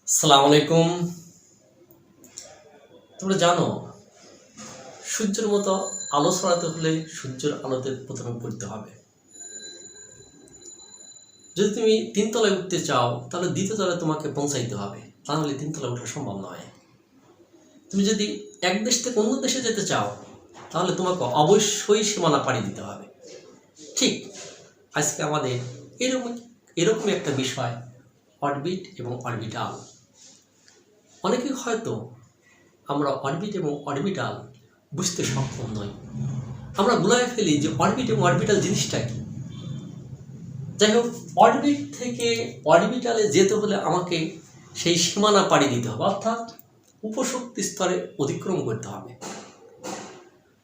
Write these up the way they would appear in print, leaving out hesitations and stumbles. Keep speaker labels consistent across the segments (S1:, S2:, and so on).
S1: আসসালামু আলাইকুম। তোমরা জানো সূর্যের মতো আলো ছড়াতে হলে সূর্যের আলোতে প্রথমে পড়তে হবে। যদি তুমি তিনতলায় উঠতে চাও তাহলে দ্বিতীয় তলায় তোমাকে পৌঁছাইতে হবে, তাহলে তিনতলায় ওঠা সম্ভব নয়। তুমি যদি এক দেশ থেকে অন্য দেশে যেতে চাও তাহলে তোমাকে অবশ্যই সীমানা পাড়ি দিতে হবে। ঠিক আজকে আমাদের এরকমই একটা বিষয়, অরবিট এবং অরবিটাল। অনেকেই হয়তো আমরা অরবিট এবং অরবিটাল বুঝতে সক্ষম নই। আমরা গুলায় ফেলি যে অরবিট এবং অরবিটাল জিনিসটা কি। যাই হোক, অরবিট থেকে অরবিটালে যেতে হলে আমাকে সেই সীমানা পাড়ি দিতে হবে, অর্থাৎ উপশক্তি স্তরে অতিক্রম করতে হবে।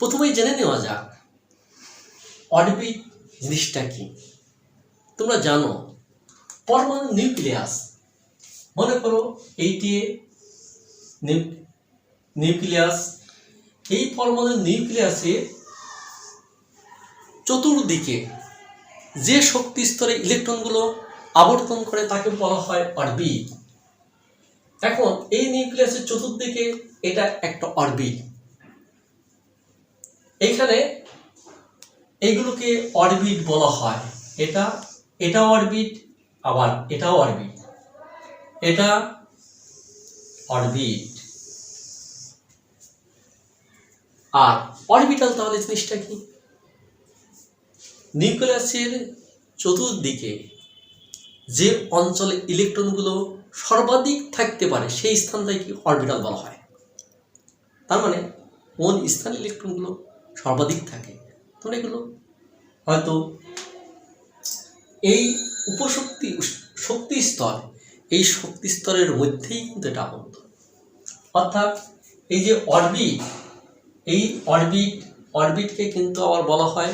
S1: প্রথমেই জেনে নেওয়া যাক অরবিট জিনিসটা কি। তোমরা জানো পরমাণু নিউক্লিয়াস, মনে করো এইটি নিউক্লিয়াস। এই পরমাণু নিউক্লিয়াসে চতুর্দিকে যে শক্তি স্তরে ইলেকট্রনগুলো আবর্তন করে তাকে বলা হয় অরবিট। এখন এই নিউক্লিয়াসের চতুর্দিকে এটা একটা অরবিট। এইখানে এইগুলোকে অরবিট বলা হয়। এটা অরবিট, আবার এটাও অরবিট, এটা অরবিট। আর অরবিটাল তাহলে জিনিসটা কি? নিউক্লিয়াসের চতুর্দিকে যে অঞ্চলে ইলেকট্রনগুলো সর্বাধিক থাকতে পারে সেই স্থানটাকে অরবিটাল বলা হয়। তার মানে কোন স্থানে ইলেকট্রনগুলো সর্বাধিক থাকে, তখন এগুলো হয়তো এই শক্তি স্তর, এই শক্তি স্তরের মধ্যেই কিন্তু এটা আবদ্ধ। অর্থাৎ এই যে অরবিট, এই অরবিটকে কিন্তু আবার বলা হয়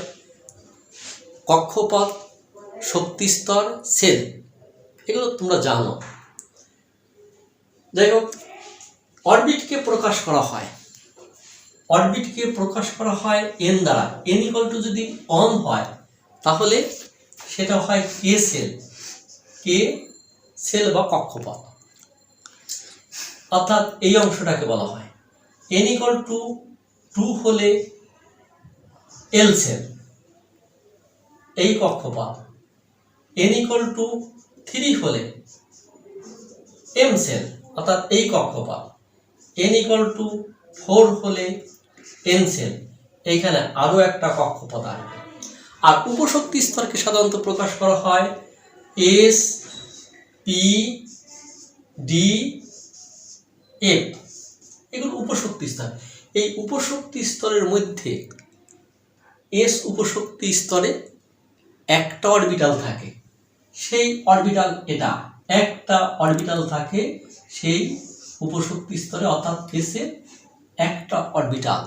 S1: কক্ষপথ, শক্তি স্তর, সেল। এগুলো তোমরা জানো। যাই হোক, অরবিটকে প্রকাশ করা হয় এন দ্বারা। এন ইকুয়াল টু যদি অন হয় তাহলে সেটা হয় কে সেল বা কক্ষপথ। অর্থাৎ এই অংশটাকে বলা হয়। এন ইকুয়াল টু 2 হলে এল সেল, এই কক্ষপথ। এন ইকুয়াল টু 3 হলে এম সেল, অর্থাৎ এই কক্ষপথ। এন ইকুয়াল টু 4 হলে এন সেল, এইখানে আরো একটা কক্ষপথ আসবে। আর উপশক্তি স্তরকে সাধারণত প্রকাশ করা হয় এস, পি, ডি, এফ। এগুলো উপশক্তি স্তর। এই উপশক্তি স্তরের মধ্যে এস উপশক্তি স্তরে একটা অরবিটাল থাকে, সেই অরবিটাল এটা একটা অরবিটাল থাকে সেই উপশক্তি স্তরে, অর্থাৎ এসে একটা অরবিটাল।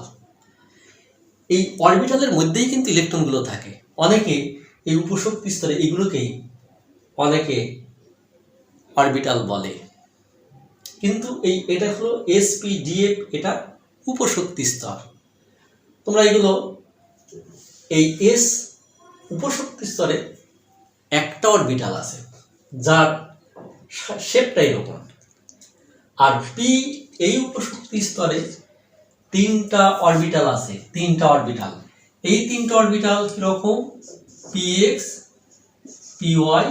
S1: এই অরবিটালের মধ্যেই কিন্তু ইলেকট্রনগুলো থাকে। অনেকে এই উপশক্তি স্তরে এগুলোকেই অনেকে অরবিটাল বলে, কিন্তু এটা হলো এসপিডিএফ, এটা উপশক্তি স্তর। তোমরা এগুলো এই এস উপশক্তি স্তরে একটা অরবিটাল আছে যার শেপটা এরকম। আর পি এই উপশক্তি স্তরে 3টা অরবিটাল আছে, 3টা অরবিটাল। এই 3টা অরবিটাল কিরকম? পিএক্স, পিওয়াই,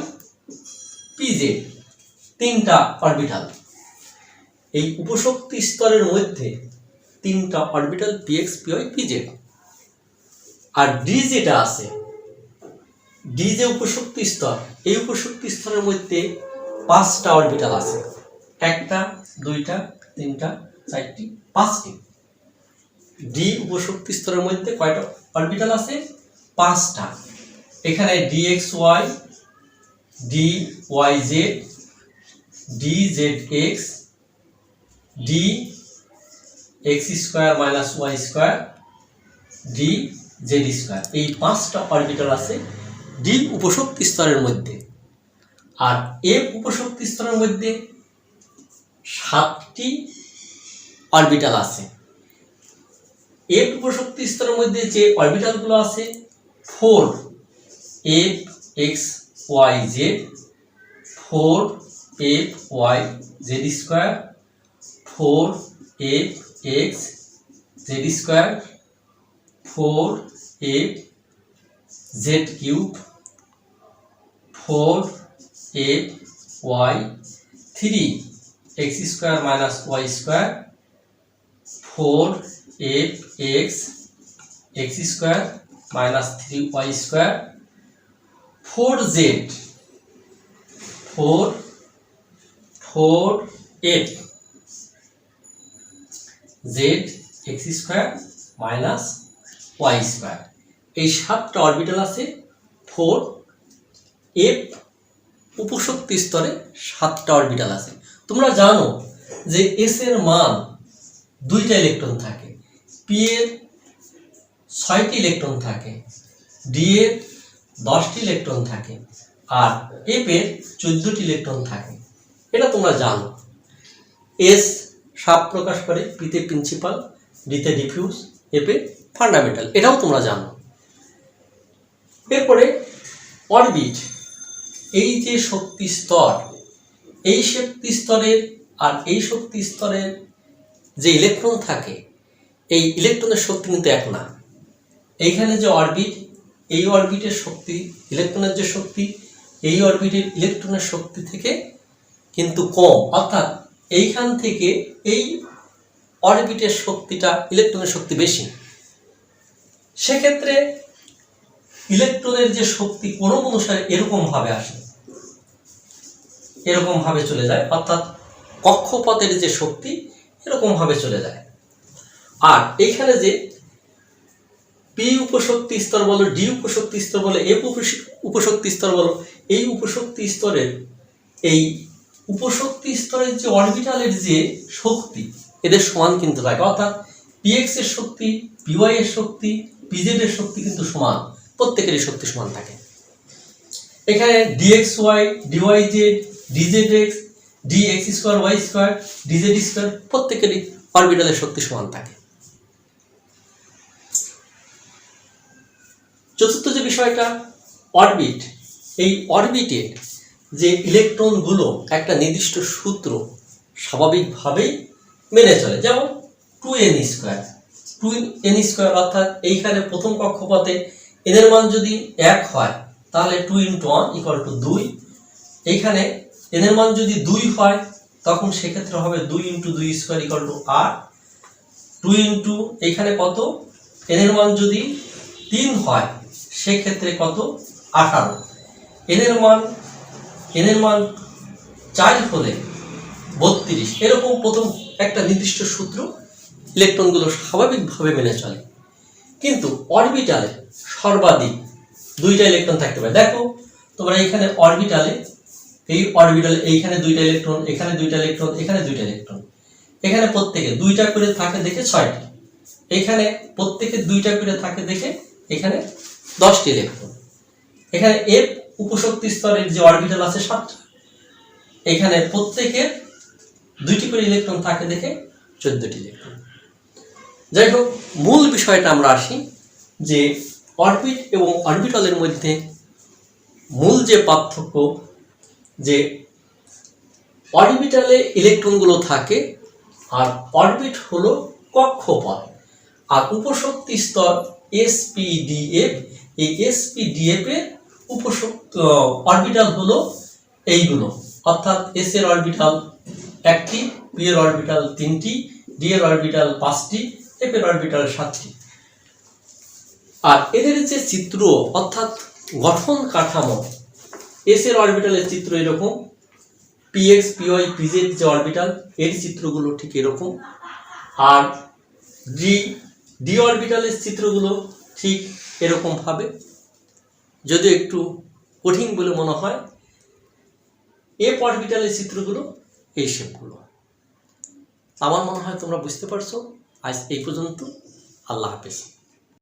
S1: পিজেড, 3টা অরবিটাল। এই উপশক্তি স্তরের মধ্যে 3টা অরবিটাল পিএক্স, পিওয়াই, পিজেড। আর ডি যেটা আছে, ডি যে উপশক্তি স্তর, এই উপশক্তি স্তরের মধ্যে 5টা অরবিটাল আছে। 1টা, 2টা, 3টা, 4টি, 5টি। ডি উপশক্তি স্তরের মধ্যে কয়টা অরবিটাল আছে? 5টা। এখানে d x y, d y z, d z x, d x square minus y square, d z square. এই 5টা অরবিটাল আছে ডি উপশক্তি স্তরের মধ্যে। আর এফ উপশক্তি স্তরের মধ্যে 7টি অরবিটাল আছে। এফ উপশক্তি স্তরের মধ্যে যে অরবিটালগুলো আছে 4 F X Y Z, 4 F Y Z square 4f x Z square 4f Z cube 4f y 3x square minus y square 4f x square minus 3y square 4z 4f z x square minus y square. এই 7টা orbital আছে 4f উপশক্তি স্তরে 7টা orbital আছে। তোমরা জানো যে s এর মান 2টা ইলেকট্রন থাকে, p এর 6টি ইলেকট্রন থাকে, d এর 10টি ইলেকট্রন থাকে আর f এর 14টি ইলেকট্রন থাকে। এটা তোমরা জানো। s 7 প্রকাশ করে, p তে প্রিন্সিপাল, d তে ডিফিউজ, f এ ফান্ডামেন্টাল, এটাও তোমরা জানো। এরপরে অরবিট, এই যে শক্তি স্তর, এই শক্তি স্তরের আর এই শক্তি স্তরের যে ইলেকট্রন থাকে, এই ইলেকট্রনের শক্তি কিন্তু এক না। এইখানে যে অরবিট, এই অরবিটের শক্তি, ইলেকট্রনের যে শক্তি, এই অরবিটের ইলেকট্রনের শক্তি থেকে কিন্তু কম, অর্থাৎ এইখান থেকে এই অরবিটের শক্তিটা ইলেকট্রনের শক্তি বেশি। সেক্ষেত্রে ইলেকট্রনের যে শক্তি ক্রম অনুসারে এরকম ভাবে আসে, এরকম ভাবে চলে যায়, অর্থাৎ কক্ষপথের যে শক্তি এরকম ভাবে চলে যায়। আর এইখানে যে পি উপশক্তি স্তর বলো, ডি উপশক্তি স্তর বলো, এফ উপশক্তি স্তর বলো, এই উপশক্তি স্তরের, এই উপশক্তি স্তরের যে অরবিটালের যে শক্তি এদের সমান কিন্তু থাকে, অর্থাৎ পিএক্স এর শক্তি, পিওয়াই এর শক্তি, পিজেড এর শক্তি কিন্তু সমান, প্রত্যেকেরই শক্তি সমান থাকে। এখানে D X Y, D Y Z, D Z X, D X square Y square, D Z square, প্রত্যেকেরই অরবিটালের শক্তি সমান থাকে। চতুর্থ যে বিষয়টা অরবিট, এই অরবিটের যে ইলেকট্রনগুলো একটা নির্দিষ্ট সূত্র স্বাভাবিকভাবেই মেনে চলে, যেমন 2n স্কোয়ার, 2n স্কোয়ার, অর্থাৎ এইখানে প্রথম কক্ষপথে n এর মান যদি 1 হয় তাহলে 2 × 1 = 2। এইখানে n এর মান যদি 2 হয় তখন সেক্ষেত্রে হবে 2 × 2 স্কোয়ার = 8। 2 এইখানে কত, n এর মান যদি 3 হয় সেক্ষেত্রে কত, 18। n এর মান 4 হলে 32। এরকম প্রথম একটা নির্দিষ্ট সূত্র ইলেকট্রনগুলো স্বাভাবিকভাবে মেনে চলে। কিন্তু অরবিটালে সর্বাধিক 2টা ইলেকট্রন থাকতে পারে। দেখো তোমরা এইখানে অরবিটালে, এই অরবিটালে এইখানে 2টা ইলেকট্রন, এখানে 2টা ইলেকট্রন, এখানে 2টা ইলেকট্রন, এখানে প্রত্যেকে 2টা করে থাকে দেখে 6টি, এখানে প্রত্যেকে 2টা করে থাকে দেখে এখানে 10টি ইলেকট্রন। এখানে এফ উপশক্তি স্তরের যে অরবিটাল আছে 7টা, এখানে প্রত্যেকের 2টি করে ইলেকট্রন থাকে দেখে 14টি ইলেকট্রন। যাই হোক, মূল বিষয়টা আমরা আসি যে অরবিট এবং অরবিটালের মধ্যে মূল যে পার্থক্য, যে অরবিটালে ইলেকট্রনগুলো থাকে আর অরবিট হলো কক্ষপথ, আর উপশক্তি স্তর sp-df, এই sp-df এর অরবিটাল হলো এইগুলো, অর্থাৎ s এর অরবিটাল 1টি, p এর অরবিটাল 3টি, d এর অরবিটাল 5টি, f এর অরবিটাল 7টি। আর এদের যে চিত্র অর্থাৎ গঠন কাঠামো, s এর অরবিটালের চিত্র এরকম, px, py, pz যে অরবিটাল এর চিত্রগুলো ঠিক এরকম, আর d অরবিটালের চিত্রগুলো ঠিক এরকম ভাবে, যদি একটু কঠিন বলে মনে হয়। f অরবিটালের চিত্রগুলো এই শেপগুলো। আমার মনে হয় তোমরা বুঝতে পারছো। আজ এই পর্যন্ত। আল্লাহ হাফেজ।